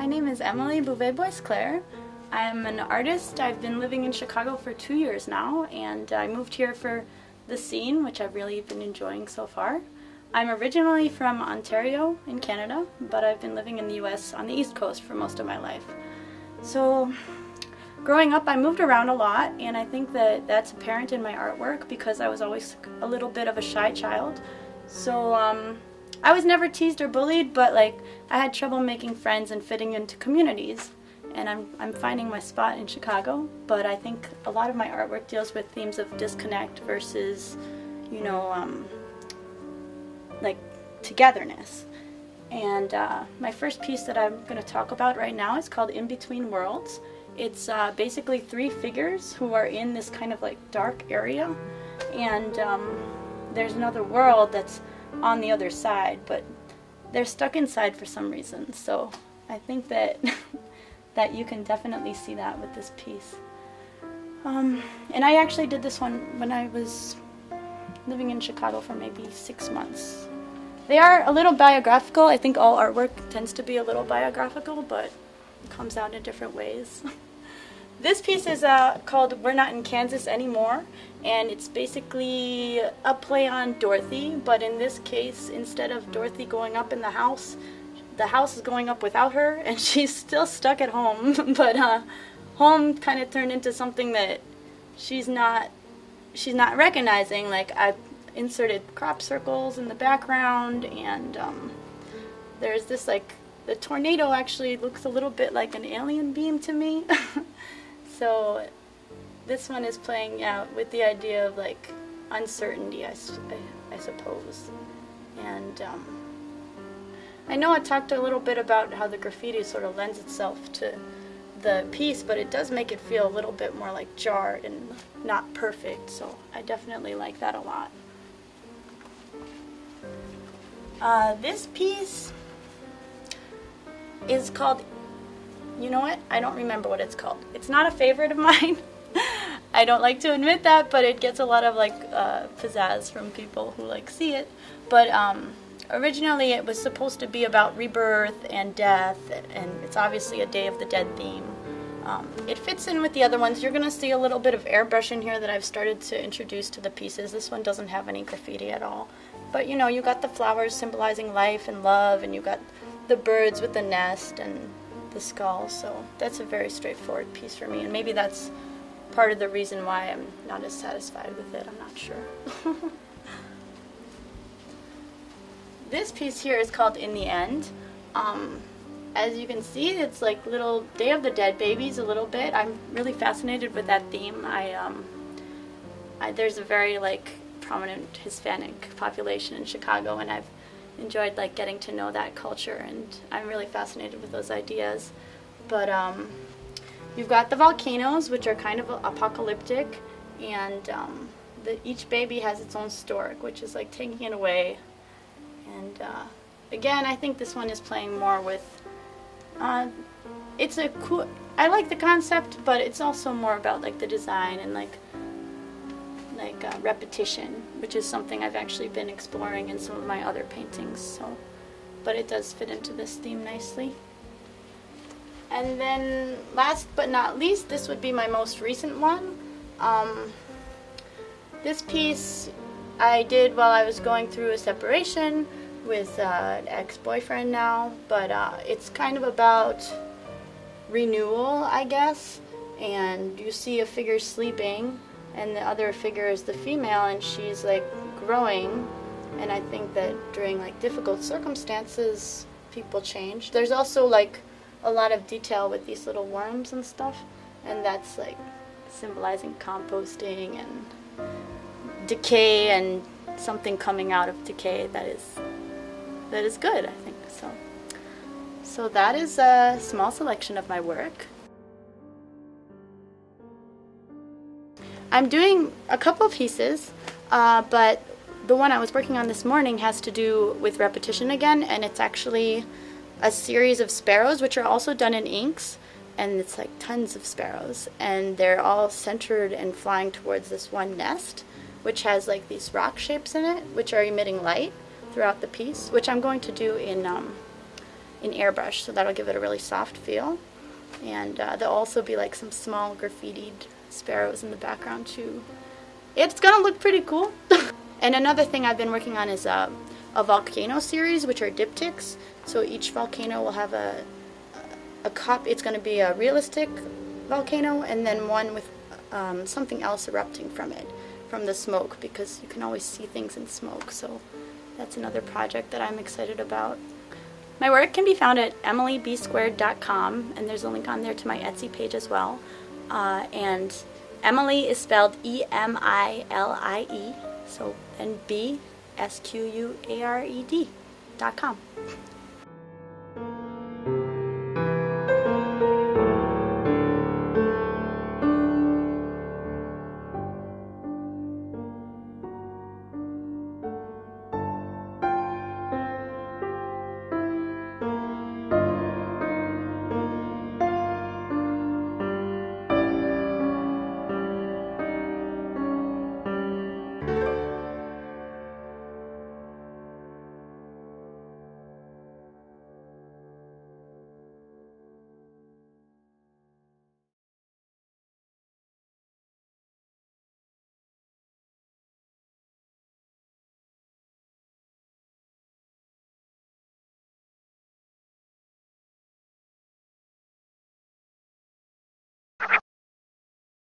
My name is Emilie Bouvet-Boisclair. I'm an artist. I've been living in Chicago for 2 years now, and I moved here for the scene, which I've really been enjoying so far. I'm originally from Ontario in Canada, but I've been living in the US on the East Coast for most of my life. So growing up, I moved around a lot, and I think that that's apparent in my artwork because I was always a little bit of a shy child. So I was never teased or bullied, but like I had trouble making friends and fitting into communities. And I'm finding my spot in Chicago, but I think a lot of my artwork deals with themes of disconnect versus, you know, like togetherness. And my first piece that I'm going to talk about right now is called In Between Worlds. It's basically 3 figures who are in this kind of like dark area, and there's another world that's on the other side, but they're stuck inside for some reason. So I think that that you can definitely see that with this piece. And I actually did this one when I was living in Chicago for maybe 6 months. They are a little biographical. I think all artwork tends to be a little biographical, but it comes out in different ways. This piece is called We're Not in Kansas Anymore, and it's basically a play on Dorothy, but in this case, instead of Dorothy going up in the house is going up without her, and she's still stuck at home, but home kind of turned into something that she's not recognizing. Like, I've inserted crop circles in the background, and there's this, like, the tornado actually looks a little bit like an alien beam to me. So this one is playing out with the idea of like uncertainty, I suppose. And I know I talked a little bit about how the graffiti sort of lends itself to the piece, but it does make it feel a little bit more like jarred and not perfect, so I definitely like that a lot. This piece is called, you know what? I don't remember what it's called. It's not a favorite of mine. I don't like to admit that, but it gets a lot of like pizzazz from people who like see it. But originally it was supposed to be about rebirth and death, and it's obviously a Day of the Dead theme. It fits in with the other ones. You're going to see a little bit of airbrush in here that I've started to introduce to the pieces. This one doesn't have any graffiti at all. But you know, you got the flowers symbolizing life and love, and you got the birds with the nest and the skull. So that's a very straightforward piece for me, and maybe that's part of the reason why I'm not as satisfied with it. I'm not sure. This piece here is called In the End. As you can see, it's like little Day of the Dead babies a little bit. I'm really fascinated with that theme. There's a very like prominent Hispanic population in Chicago, and I've enjoyed like getting to know that culture, and I'm really fascinated with those ideas. But you've got the volcanoes, which are kind of apocalyptic, and each baby has its own stork, which is like taking it away. And again, I think this one is playing more with it's a cool, I like the concept, but it's also more about like the design and like repetition, which is something I've actually been exploring in some of my other paintings. So, but it does fit into this theme nicely. And then last but not least, this would be my most recent one. This piece I did while I was going through a separation with an ex-boyfriend now, but it's kind of about renewal, I guess. And you see a figure sleeping, and the other figure is the female, and she's like growing. And I think that during like difficult circumstances, people change. There's also like a lot of detail with these little worms and stuff, and that's like symbolizing composting and decay and something coming out of decay that is good, I think. So that is a small selection of my work. I'm doing a couple pieces, but the one I was working on this morning has to do with repetition again, and it's actually a series of sparrows, which are also done in inks, and it's like tons of sparrows, and they're all centered and flying towards this one nest, which has like these rock shapes in it, which are emitting light throughout the piece, which I'm going to do in in airbrush, so that'll give it a really soft feel. And there'll also be like some small graffitied sparrows in the background too. It's gonna look pretty cool. And another thing I've been working on is a volcano series, which are diptychs. So each volcano will have a cup. It's going to be a realistic volcano, and then one with something else erupting from it, from the smoke, because you can always see things in smoke. So that's another project that I'm excited about. My work can be found at emilieb2.com, and there's a link on there to my Etsy page as well. And Emilie is spelled E-M-I-L-I-E, so and B-S-Q-U-A-R-E-D.com.